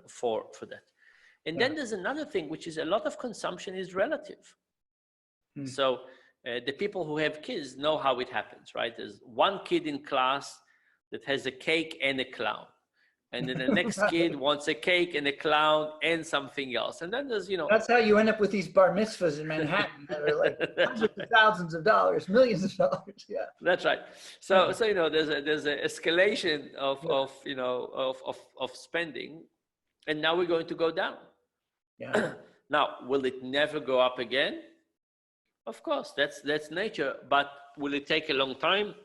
for that? And then there's another thing, which is a lot of consumption is relative. So the people who have kids know how it happens, right? There's one kid in class that has a cake and a clown. And then the next kid wants a cake and a clown and something else. And then there's, That's how you end up with these bar mitzvahs in Manhattan that are like hundreds of thousands of dollars, millions of dollars. Yeah. That's right. So there's an escalation of spending, and now we're going to go down. Yeah. Now, will it never go up again? Of course, that's nature, but will it take a long time?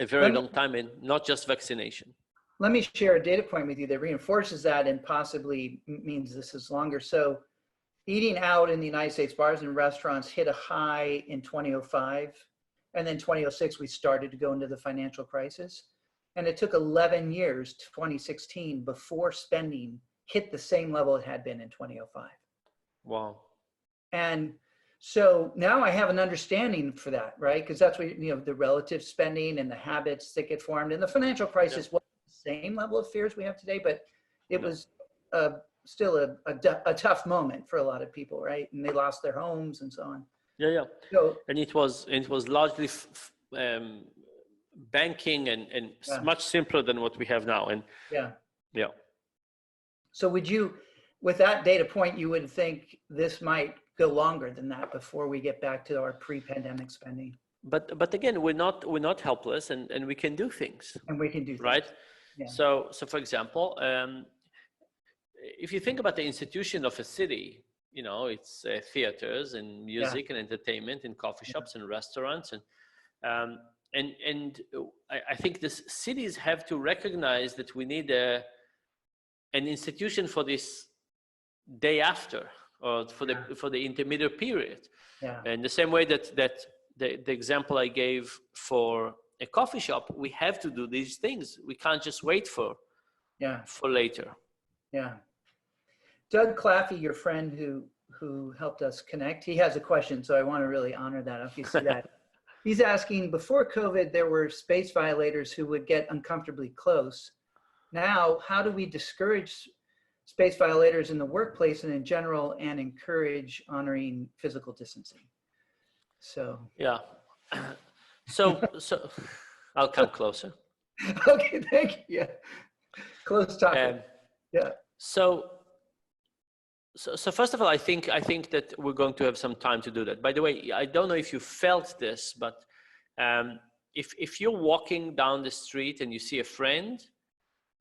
A very long time, and not just vaccination. Let me share a data point with you that reinforces that and possibly means this is longer. So eating out in the United States, bars and restaurants hit a high in 2005. And then 2006, we started to go into the financial crisis. And it took 11 years, 2016, before spending hit the same level it had been in 2005. Wow. And so now I have an understanding for that, right? Because that's what, the relative spending and the habits that get formed. And the financial crisis wasn't the same level of fears we have today, but it was still a tough moment for a lot of people, right? And they lost their homes and so on. Yeah. So, and it was largely banking and much simpler than what we have now. And yeah. So with that data point, you would think this might go longer than that before we get back to our pre-pandemic spending. But again, we're not helpless, and we can do things. And we can do things. Right. Yeah. So for example, if you think about the institution of a city, it's theaters and music and entertainment and coffee shops and restaurants and I think the cities have to recognize that we need an institution for this day after, or for the intermediate period. Yeah. And the same way that the example I gave for a coffee shop, we have to do these things. We can't just wait for later. Yeah. Doug Claffey, your friend who helped us connect, he has a question, so I want to really honor that if you see that. He's asking, before COVID, there were space violators who would get uncomfortably close. Now, how do we discourage space violators in the workplace and in general and encourage honoring physical distancing? So. Yeah. So I'll come closer. Okay, thank you. Yeah. Close topic. So first of all, I think that we're going to have some time to do that. By the way, I don't know if you felt this, but if you're walking down the street and you see a friend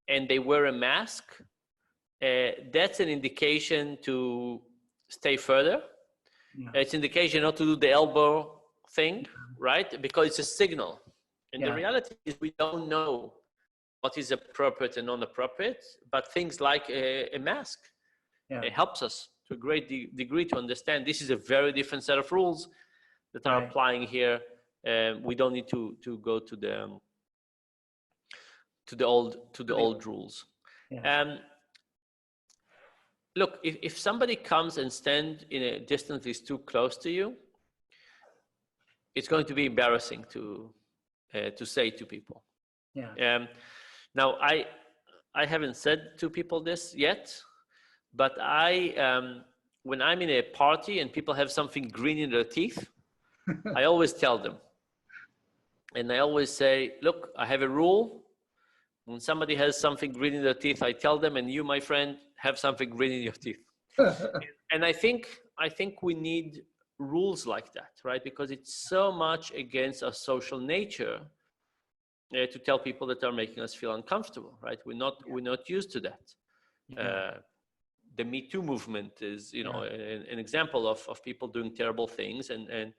and they wear a mask, that's an indication to stay further. Yeah. It's an indication not to do the elbow thing, right? Because it's a signal. And the reality is we don't know what is appropriate and non-appropriate, but things like a mask, it helps us to a great degree to understand this is a very different set of rules that are applying here. We don't need to go to the old rules. Yeah. Look, if somebody comes and stands in a distance that is too close to you, it's going to be embarrassing to say to people. Yeah. Now, I haven't said to people this yet, But when I'm in a party and people have something green in their teeth, I always tell them. And I always say, look, I have a rule. When somebody has something green in their teeth, I tell them, and you, my friend, have something green in your teeth. And I think we need rules like that, right? Because it's so much against our social nature to tell people that are making us feel uncomfortable, right? We're not used to that. The Me Too movement is, an example of people doing terrible things, and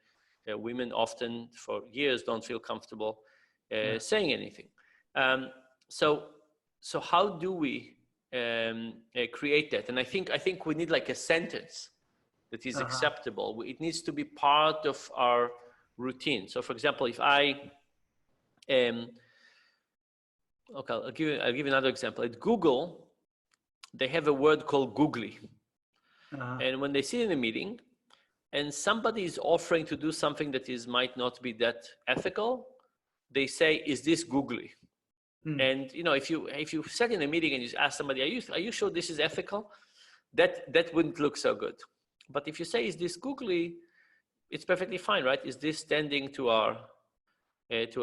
women often for years don't feel comfortable saying anything. So how do we create that? And I think we need like a sentence that is acceptable. It needs to be part of our routine. So, for example, if I I'll give you another example. At Google, they have a word called googly. And when they sit in a meeting and somebody is offering to do something that might not be that ethical, they say, is this googly? And if you sat in a meeting and you ask somebody, are you sure this is ethical? That wouldn't look so good. But if you say, is this googly, it's perfectly fine, right? Is this standing to our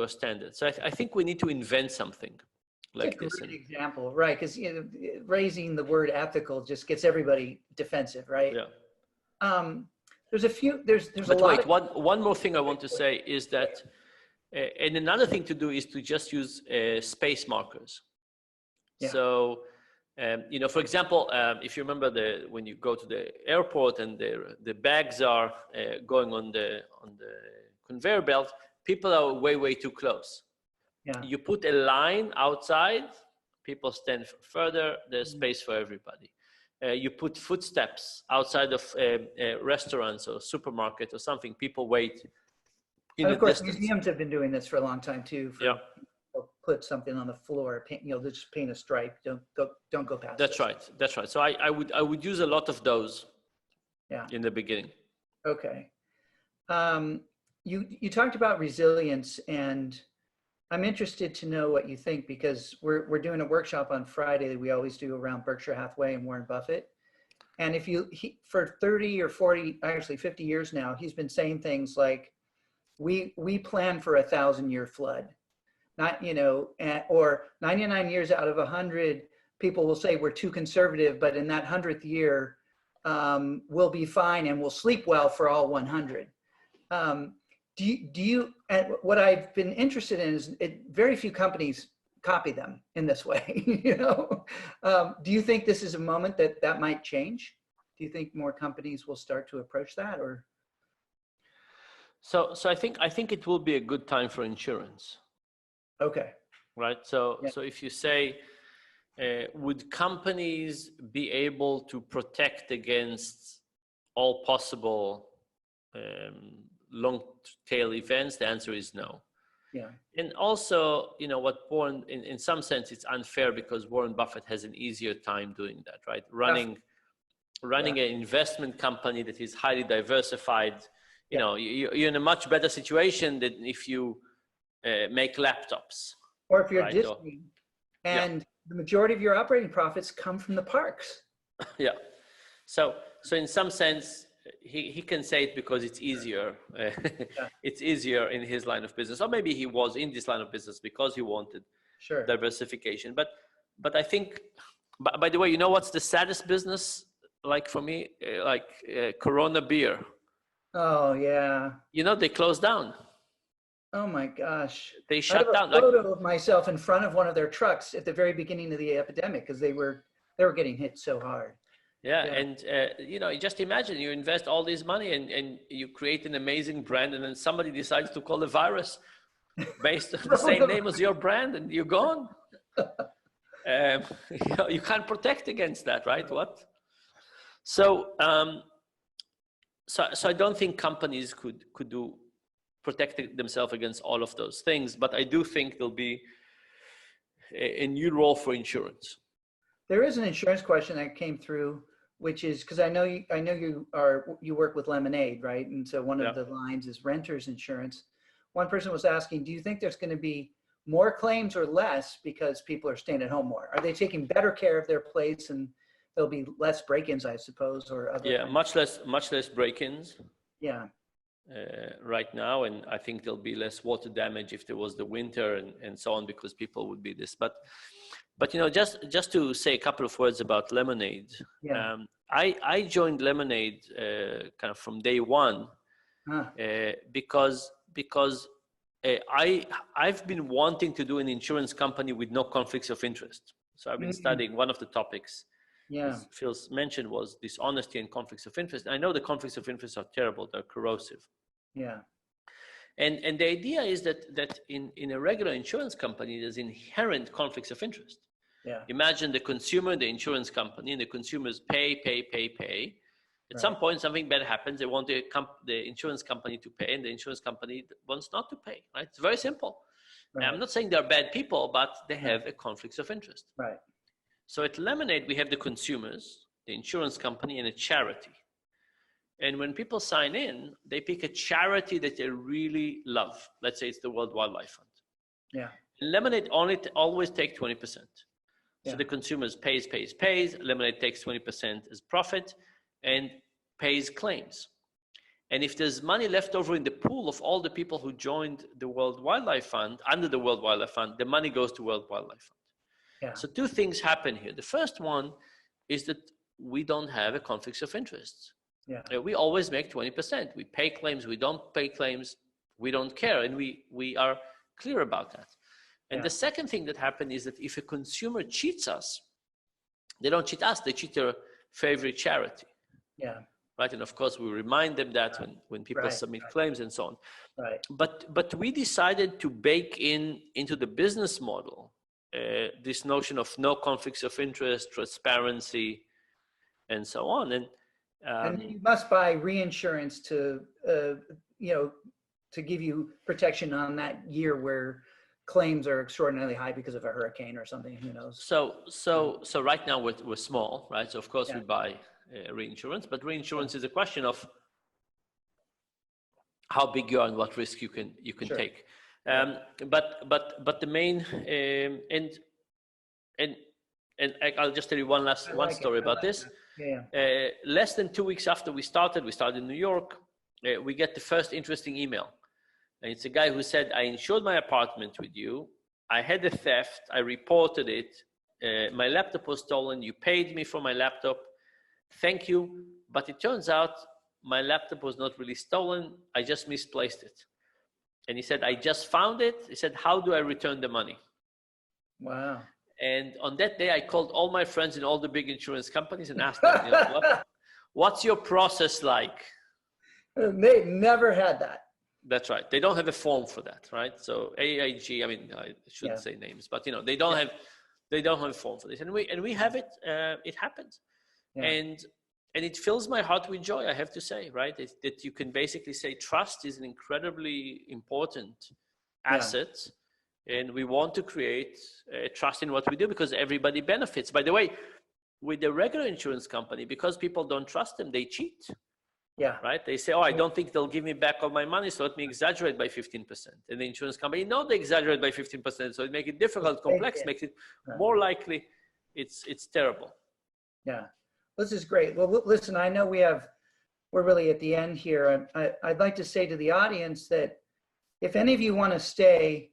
standards? So I think we need to invent something like this. That's a great example, right? Because raising the word ethical just gets everybody defensive, right? Yeah. There's a lot. One more thing I want to say is that, and another thing to do is to just use space markers. Yeah. So, for example, if you remember when you go to the airport and the bags are going on the conveyor belt, people are way too close. Yeah. You put a line outside, people stand further, there's space for everybody. You put footsteps outside of restaurants or supermarket or something, people wait. And of course, museums have been doing this for a long time too. Put something on the floor, just paint a stripe. Don't go past. That's right. So I would use a lot of those. Yeah. In the beginning. Okay. You talked about resilience, and I'm interested to know what you think, because we're doing a workshop on Friday that we always do around Berkshire Hathaway and Warren Buffett. And for 30 or 40, actually 50 years now, he's been saying things like, we plan for 1,000-year flood, not, or 99 years out of 100, people will say we're too conservative, but in that 100th year, we'll be fine and we'll sleep well for all 100. What I've been interested in is very few companies copy them in this way. Do you think this is a moment that might change? Do you think more companies will start to approach that, or? So I think it will be a good time for insurance. Okay. Right. So if you say, would companies be able to protect against all possible long tail events? The answer is no. Yeah. And also, what Warren, in some sense, it's unfair because Warren Buffett has an easier time doing that, right? Running an investment company that is highly diversified, you're in a much better situation than if you make laptops. Or if you're Disney and the majority of your operating profits come from the parks. Yeah. So in some sense, he can say it because it's easier. It's easier in his line of business, or maybe he was in this line of business because he wanted diversification. But I think, by the way, what's the saddest business like for me? Corona beer. Oh yeah. They closed down. Oh my gosh. They shut down. I have a photo of myself in front of one of their trucks at the very beginning of the epidemic because they were getting hit so hard. Yeah. And just imagine you invest all this money and you create an amazing brand, and then somebody decides to call the virus based on the same name as your brand, and you're gone. You can't protect against that, right? What? So I don't think companies could protect themselves against all of those things, but I do think there'll be a new role for insurance. There is an insurance question that came through, which is because I know you work with Lemonade, right? And so one of the lines is renters insurance. One person was asking, do you think there's going to be more claims or less because people are staying at home more? Are they taking better care of their place and there'll be less break-ins, I suppose, or other. Yeah, much less break-ins. Yeah. Right now, and I think there'll be less water damage if there was the winter and so on, because people would be this. But just to say a couple of words about Lemonade. Yeah. I joined Lemonade kind of from day one because I've been wanting to do an insurance company with no conflicts of interest. So I've been studying one of the topics. As Phil's mentioned, was dishonesty and conflicts of interest. I know the conflicts of interest are terrible; they're corrosive. Yeah. And the idea is that in a regular insurance company, there's inherent conflicts of interest. Yeah. Imagine the consumer, the insurance company, and the consumers pay. At some point, something bad happens. They want the insurance company to pay, and the insurance company wants not to pay. Right? It's very simple. Right. I'm not saying they're bad people, but they have a conflicts of interest. Right. So at Lemonade, we have the consumers, the insurance company, and a charity. And when people sign in, they pick a charity that they really love. Let's say it's the World Wildlife Fund. Yeah. Lemonade always take 20%. So the consumers pays. Lemonade takes 20% as profit and pays claims. And if there's money left over in the pool of all the people who joined the World Wildlife Fund, under the World Wildlife Fund, the money goes to World Wildlife Fund. Yeah. So two things happen here. The first one is that we don't have a conflicts of interest. Yeah. We always make 20%. We pay claims, we don't pay claims, we don't care. And we are clear about that. And the second thing that happened is that if a consumer cheats us, they don't cheat us, they cheat their favorite charity. Yeah. Right. And of course, we remind them that when people submit claims and so on. Right. But we decided to bake into the business model this notion of no conflicts of interest, transparency, and so on. And you must buy reinsurance to give you protection on that year where claims are extraordinarily high because of a hurricane or something. Who knows? So right now we're small, right? So of course we buy reinsurance, but reinsurance is a question of how big you are and what risk you can take. But the main and I'll just tell you one story about this. Less than 2 weeks after we started in New York, we get the first interesting email. And it's a guy who said, I insured my apartment with you. I had a theft. I reported it. My laptop was stolen. You paid me for my laptop. Thank you. But it turns out my laptop was not really stolen. I just misplaced it. And he said, I just found it. He said, how do I return the money? Wow. And on that day, I called all my friends in all the big insurance companies and asked them, what's your process like? They never had that. That's right. They don't have a form for that, right? So AIG, I mean, I shouldn't say names, but they don't have a form for this, and we have it. It happens, and it fills my heart with joy. I have to say, right, that you can basically say trust is an incredibly important asset, and we want to create trust in what we do because everybody benefits. By the way, with the regular insurance company, because people don't trust them, they cheat. Yeah. Right. They say, oh, I don't think they'll give me back all my money, so let me exaggerate by 15%. And the insurance company, no, they exaggerate by 15%. So it makes it difficult, complex, makes it more likely. It's terrible. Yeah. This is great. Well, listen, I know we're really at the end here. I'd like to say to the audience that if any of you want to stay,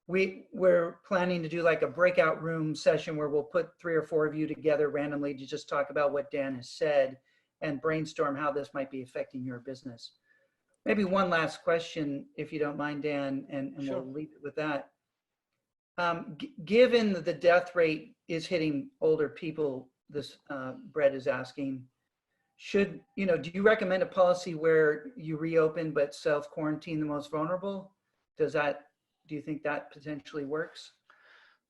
we're planning to do like a breakout room session where we'll put 3 or 4 of you together randomly to just talk about what Dan has said and brainstorm how this might be affecting your business. Maybe one last question, if you don't mind, Dan, and Sure. We'll leave it with that. Given that the death rate is hitting older people, this Brett is asking, do you recommend a policy where you reopen but self-quarantine the most vulnerable? Do you think that potentially works?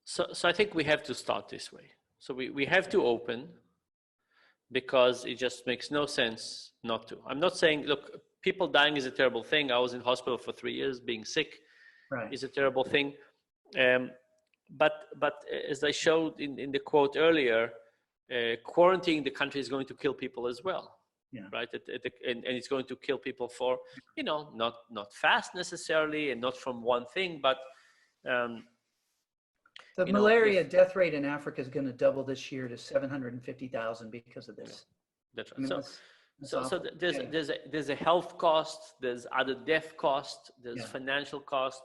So I think we have to start this way. So we have to open, because it just makes no sense not to. I'm not saying, look, people dying is a terrible thing. I was in hospital for 3 years. Being sick is a terrible thing. But as I showed in the quote earlier, quarantining the country is going to kill people as well. Right? And it's going to kill people for, not fast necessarily and not from one thing, but The malaria death rate in Africa is going to double this year to 750,000 because of this. That's right. I mean, so there's a health cost, there's other death cost, there's financial cost,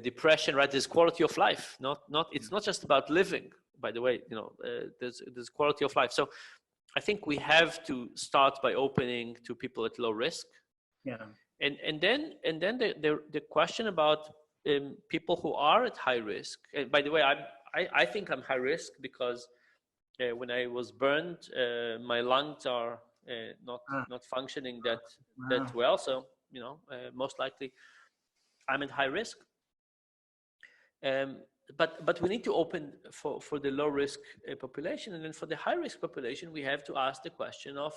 depression, right? There's quality of life. It's not just about living, by the way. There's quality of life. So I think we have to start by opening to people at low risk. Yeah. And then the question about people who are at high risk. And by the way, I think I'm high risk because when I was burned, my lungs are not functioning that well. So most likely I'm at high risk. But we need to open for the low risk population, and then for the high risk population, we have to ask the question of,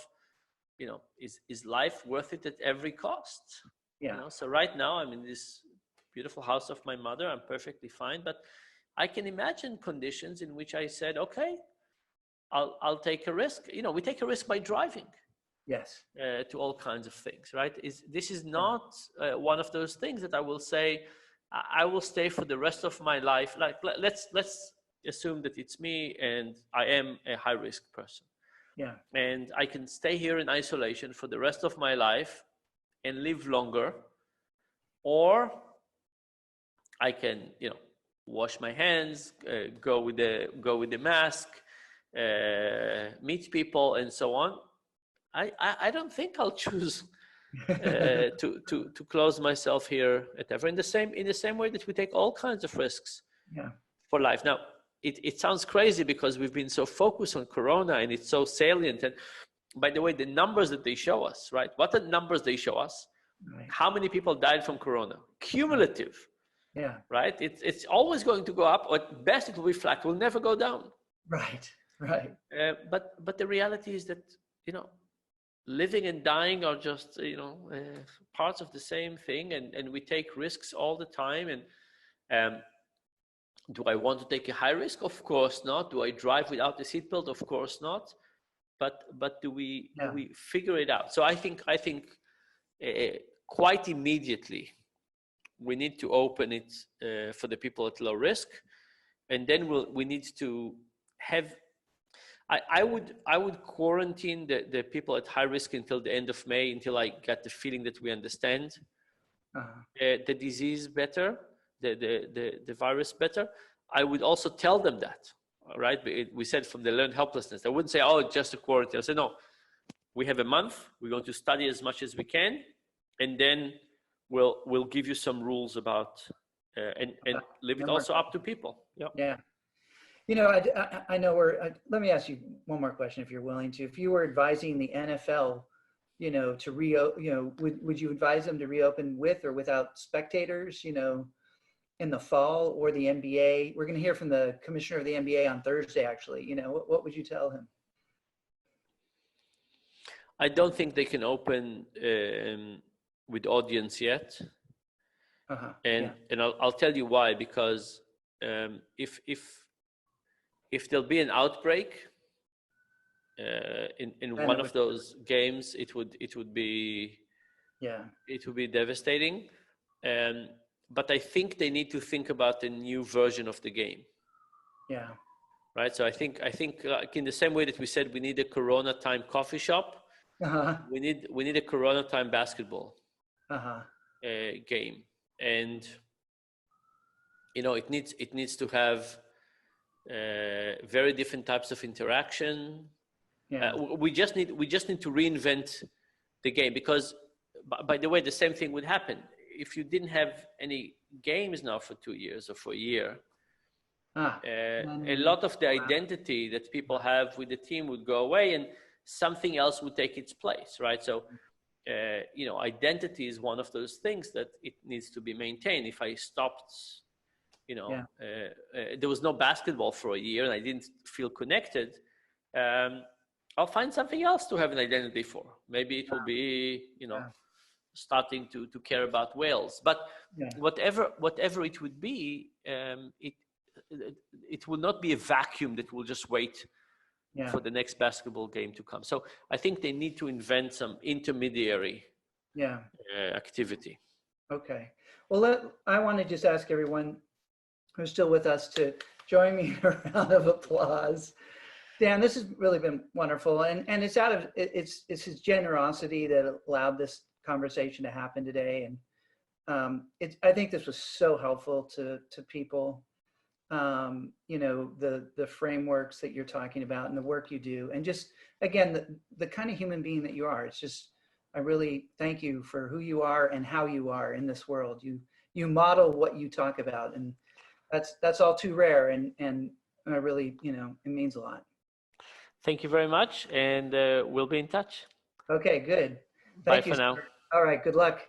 is life worth it at every cost? Yeah. So right now I'm in this beautiful house of my mother. I'm perfectly fine, but I can imagine conditions in which I said, okay, I'll take a risk. We take a risk by driving. Yes. To all kinds of things, right? This is not one of those things that I will say I will stay for the rest of my life. Like let's assume that it's me and I am a high risk person. Yeah. And I can stay here in isolation for the rest of my life and live longer, or I can, wash my hands, go with the mask, meet people, and so on. I don't think I'll choose to close myself here at ever. In the same way that we take all kinds of risks for life. Now, it sounds crazy because we've been so focused on Corona and it's so salient. And by the way, the numbers that they show us, right? What are the numbers they show us? Right. How many people died from Corona? Cumulative. Yeah. Right? It's always going to go up, or at best it will be flat. It will never go down. Right. Right. But the reality is that, living and dying are just, parts of the same thing, and we take risks all the time. And do I want to take a high risk? Of course not. Do I drive without a seatbelt? Of course not. But do we figure it out? So I think quite immediately we need to open it for the people at low risk, and then we need to have. I would quarantine the people at high risk until the end of May, until I get the feeling that we understand the disease better, the virus better. I would also tell them that, right? We said from the learned helplessness. I wouldn't say, oh, it's just a quarantine. I said, no, we have a month. We're going to study as much as we can, and then we'll give you some rules about and leave it also up to people. Yeah. I know let me ask you one more question, if you're willing to. If you were advising the NFL, to would you advise them to reopen with or without spectators, in the fall, or the NBA? We're going to hear from the commissioner of the NBA on Thursday, actually. What would you tell him? I don't think they can open with audience yet. And I'll tell you why, because if there'll be an outbreak in one of those games, it would be devastating. But I think they need to think about a new version of the game. Yeah. Right. So I think like in the same way that we said we need a Corona time coffee shop, we need a Corona time basketball game, and it needs to have very different types of interaction. We just need to reinvent the game, because by the way, the same thing would happen if you didn't have any games now for 2 years or for a year. A lot of the identity that people have with the team would go away, and something else would take its place, right? So identity is one of those things that it needs to be maintained. If I stopped, there was no basketball for a year and I didn't feel connected, I'll find something else to have an identity for. Maybe it will be, starting to care about whales. But whatever it would be, it will not be a vacuum that will just wait for the next basketball game to come. So I think they need to invent some intermediary activity. Okay. Well, I want to just ask everyone, who's still with us to join me in a round of applause. Dan, this has really been wonderful. And it's it's his generosity that allowed this conversation to happen today. And I think this was so helpful to people. You know, the frameworks that you're talking about and the work you do, and just again the kind of human being that you are. It's just, I really thank you for who you are and how you are in this world. You model what you talk about, and that's all too rare, and I really, you know, it means a lot. Thank you very much, and we'll be in touch. Okay, good. Bye Thank you, for now. sir. All right, good luck.